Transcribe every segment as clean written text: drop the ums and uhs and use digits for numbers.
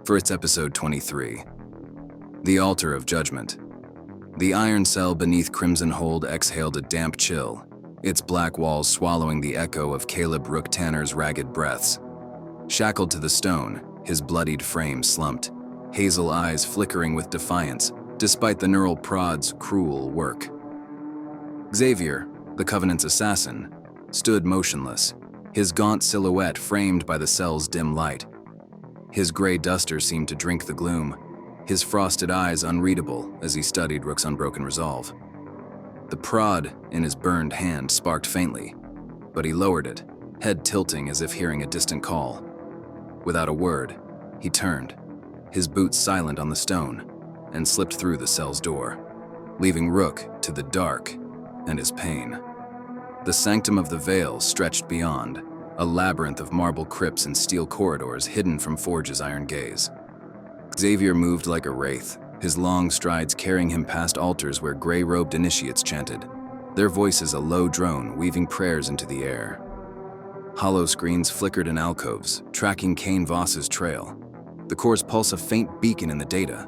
for its episode 23. The Altar of Judgment. The iron cell beneath Crimson Hold exhaled a damp chill, its black walls swallowing the echo of Caleb Rook Tanner's ragged breaths. Shackled to the stone, his bloodied frame slumped, hazel eyes flickering with defiance, despite the neural prod's cruel work. Xavier, the Covenant's assassin, stood motionless, his gaunt silhouette framed by the cell's dim light. His gray duster seemed to drink the gloom, his frosted eyes unreadable as he studied Rook's unbroken resolve. The prod in his burned hand sparked faintly, but he lowered it, head tilting as if hearing a distant call. Without a word, he turned, his boots silent on the stone, and slipped through the cell's door, leaving Rook to the dark and his pain. The Sanctum of the Veil stretched beyond, a labyrinth of marble crypts and steel corridors hidden from Forge's iron gaze. Xavier moved like a wraith, his long strides carrying him past altars where gray-robed initiates chanted, their voices a low drone weaving prayers into the air. Hollow screens flickered in alcoves, tracking Kane Voss's trail, the core's pulse a faint beacon in the data.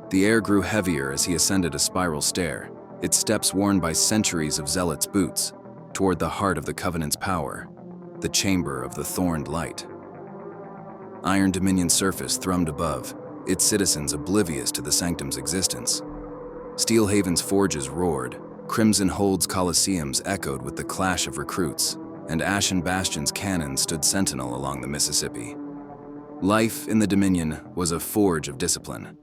The air grew heavier as he ascended a spiral stair, its steps worn by centuries of zealots' boots, toward the heart of the Covenant's power, the chamber of the Thorned Light. Iron Dominion surface thrummed above, its citizens oblivious to the Sanctum's existence. Steelhaven's forges roared, Crimson Hold's coliseums echoed with the clash of recruits, and Ashen Bastion's cannons stood sentinel along the Mississippi. Life in the Dominion was a forge of discipline.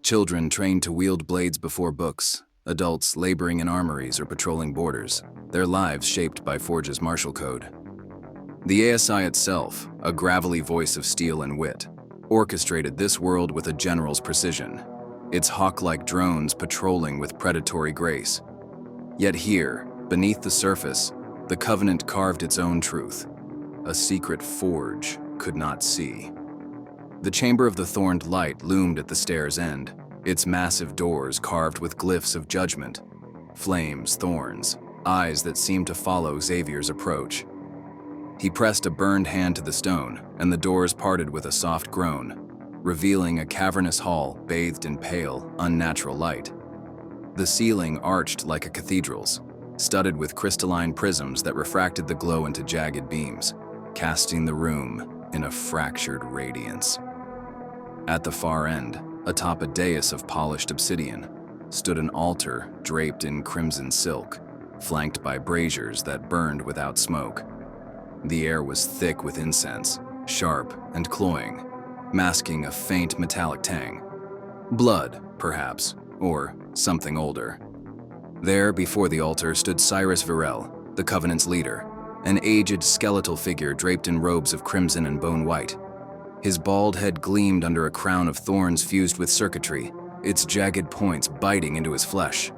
Children trained to wield blades before books, adults laboring in armories or patrolling borders, their lives shaped by Forge's martial code. The ASI itself, a gravelly voice of steel and wit, orchestrated this world with a general's precision, its hawk-like drones patrolling with predatory grace. Yet here, beneath the surface, the Covenant carved its own truth, a secret Forge could not see. The chamber of the Thorned Light loomed at the stair's end, its massive doors carved with glyphs of judgment, flames, thorns, eyes that seemed to follow Xavier's approach. He pressed a burned hand to the stone, and the doors parted with a soft groan, revealing a cavernous hall bathed in pale, unnatural light. The ceiling arched like a cathedral's, studded with crystalline prisms that refracted the glow into jagged beams, casting the room in a fractured radiance. At the far end, atop a dais of polished obsidian, stood an altar draped in crimson silk, flanked by braziers that burned without smoke. The air was thick with incense, sharp and cloying, masking a faint metallic tang. Blood, perhaps, or something older. There, before the altar, stood Cyrus Virel, the Covenant's leader, an aged skeletal figure draped in robes of crimson and bone white. His bald head gleamed under a crown of thorns fused with circuitry, its jagged points biting into his flesh.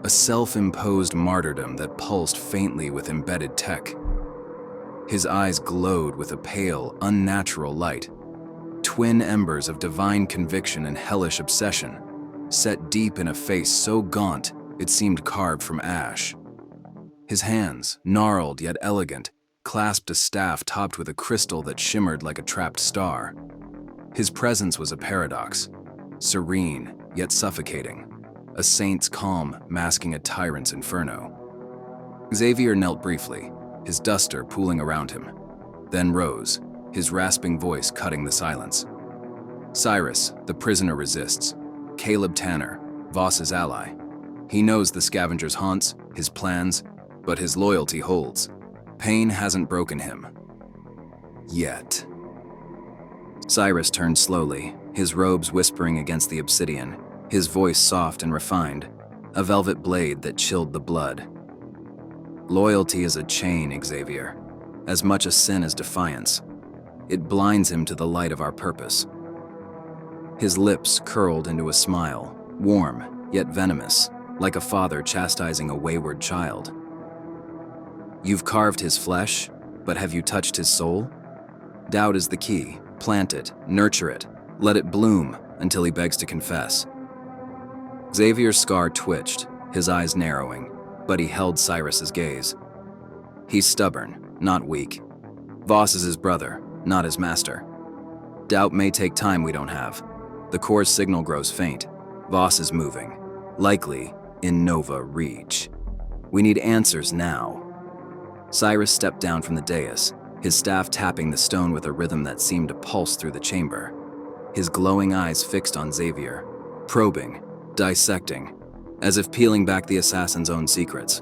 A self-imposed martyrdom that pulsed faintly with embedded tech. His eyes glowed with a pale, unnatural light, twin embers of divine conviction and hellish obsession, set deep in a face so gaunt it seemed carved from ash. His hands, gnarled yet elegant, clasped a staff topped with a crystal that shimmered like a trapped star. His presence was a paradox, serene yet suffocating, a saint's calm masking a tyrant's inferno. Xavier knelt briefly, his duster pooling around him, then rose, his rasping voice cutting the silence. Cyrus, the prisoner resists. Caleb Tanner, Voss's ally. He knows the scavenger's haunts, his plans, but his loyalty holds. Pain hasn't broken him. Yet. Cyrus turned slowly, his robes whispering against the obsidian, his voice soft and refined, a velvet blade that chilled the blood. Loyalty is a chain, Xavier, as much a sin as defiance. It blinds him to the light of our purpose. His lips curled into a smile, warm yet venomous, like a father chastising a wayward child. You've carved his flesh, but have you touched his soul? Doubt is the key. Plant it, nurture it, let it bloom until he begs to confess. Xavier's scar twitched, his eyes narrowing, but he held Cyrus's gaze. He's stubborn, not weak. Voss is his brother, not his master. Doubt may take time we don't have. The core's signal grows faint. Voss is moving, likely in Nova reach. We need answers now. Cyrus stepped down from the dais, his staff tapping the stone with a rhythm that seemed to pulse through the chamber. His glowing eyes fixed on Xavier, probing, dissecting, as if peeling back the assassin's own secrets.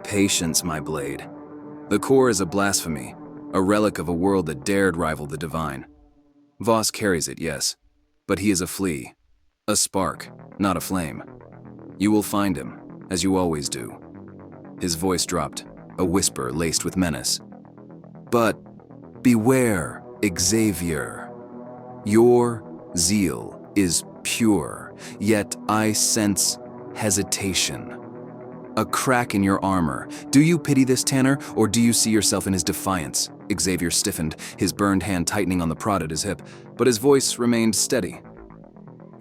Patience, my blade. The core is a blasphemy, a relic of a world that dared rival the divine. Voss carries it, yes, but he is a flea, a spark, not a flame. You will find him, as you always do. His voice dropped, a whisper laced with menace. But beware, Xavier. Your zeal is pure, yet I sense hesitation. A crack in your armor. Do you pity this Tanner, or do you see yourself in his defiance? Xavier stiffened, his burned hand tightening on the prod at his hip, but his voice remained steady.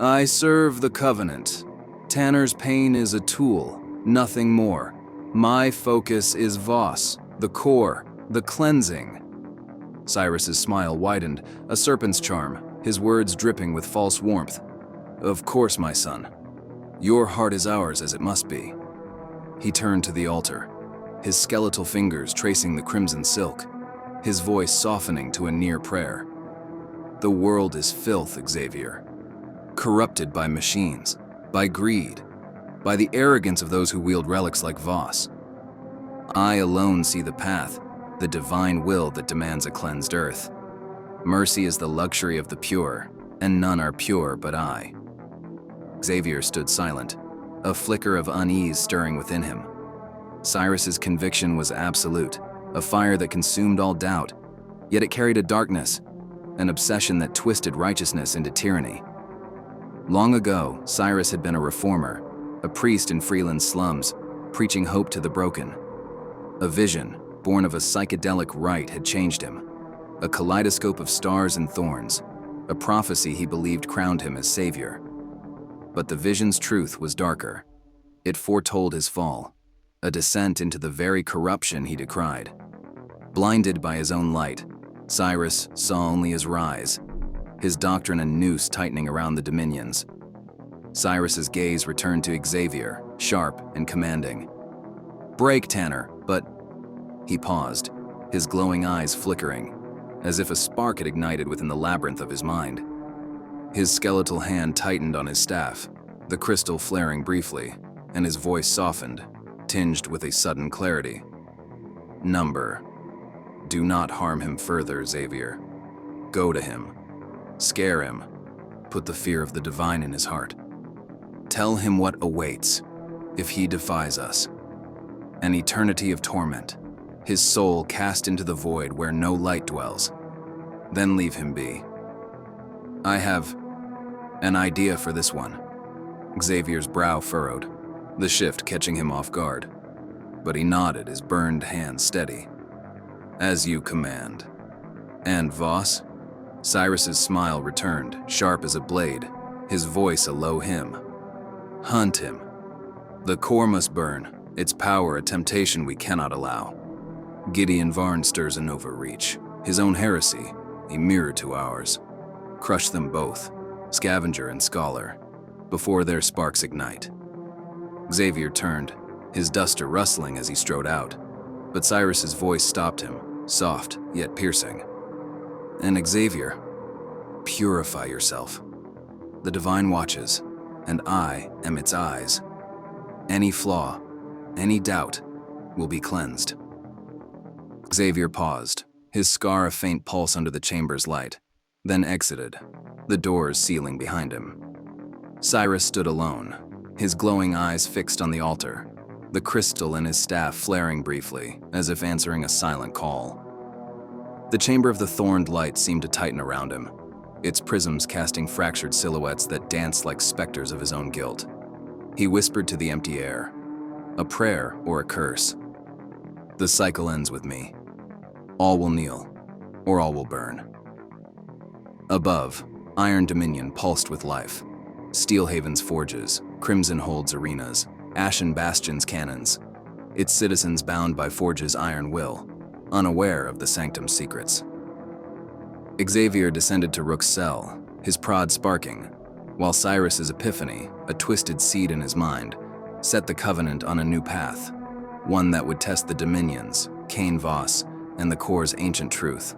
I serve the Covenant. Tanner's pain is a tool, nothing more. My focus is Voss, the core, the cleansing. Cyrus's smile widened, a serpent's charm, his words dripping with false warmth. Of course, my son. Your heart is ours, as it must be. He turned to the altar, his skeletal fingers tracing the crimson silk, his voice softening to a near prayer. The world is filth, Xavier. Corrupted by machines, by greed, by the arrogance of those who wield relics like Voss. I alone see the path, the divine will that demands a cleansed earth. Mercy is the luxury of the pure, and none are pure but I. Xavier stood silent, a flicker of unease stirring within him. Cyrus's conviction was absolute, a fire that consumed all doubt, yet it carried a darkness, an obsession that twisted righteousness into tyranny. Long ago, Cyrus had been a reformer, a priest in Freeland's slums, preaching hope to the broken. A vision, born of a psychedelic rite, had changed him. A kaleidoscope of stars and thorns, a prophecy he believed crowned him as savior. But the vision's truth was darker. It foretold his fall, a descent into the very corruption he decried. Blinded by his own light, Cyrus saw only his rise, his doctrine a noose tightening around the dominions. Cyrus's gaze returned to Xavier, sharp and commanding. Break, Tanner, but... He paused, his glowing eyes flickering, as if a spark had ignited within the labyrinth of his mind. His skeletal hand tightened on his staff, the crystal flaring briefly, and his voice softened, tinged with a sudden clarity. Number. Do not harm him further, Xavier. Go to him. Scare him. Put the fear of the divine in his heart. Tell him what awaits, if he defies us. An eternity of torment, his soul cast into the void where no light dwells. Then leave him be. I have an idea for this one. Xavier's brow furrowed, the shift catching him off guard. But he nodded, his burned hand steady. As you command. And Voss? Cyrus's smile returned, sharp as a blade, his voice a low hymn. Hunt him. The core must burn, its power a temptation we cannot allow. Gideon Varn stirs an overreach, his own heresy, a mirror to ours. Crush them both, scavenger and scholar, before their sparks ignite. Xavier turned, his duster rustling as he strode out, but Cyrus's voice stopped him, soft yet piercing. And Xavier, purify yourself. The divine watches, and I am its eyes. Any flaw, any doubt, will be cleansed. Xavier paused, his scar a faint pulse under the chamber's light, then exited, the doors sealing behind him. Cyrus stood alone, his glowing eyes fixed on the altar, the crystal in his staff flaring briefly, as if answering a silent call. The chamber of the Thorned Light seemed to tighten around him, its prisms casting fractured silhouettes that danced like specters of his own guilt. He whispered to the empty air, a prayer or a curse. The cycle ends with me. All will kneel, or all will burn. Above, Iron Dominion pulsed with life. Steelhaven's forges, Crimson Hold's arenas, Ashen Bastion's cannons. Its citizens bound by Forge's iron will, unaware of the Sanctum's secrets. Xavier descended to Rook's cell, his prod sparking, while Cyrus's epiphany, a twisted seed in his mind, set the Covenant on a new path, one that would test the Dominions, Kane Voss, and the Core's ancient truth.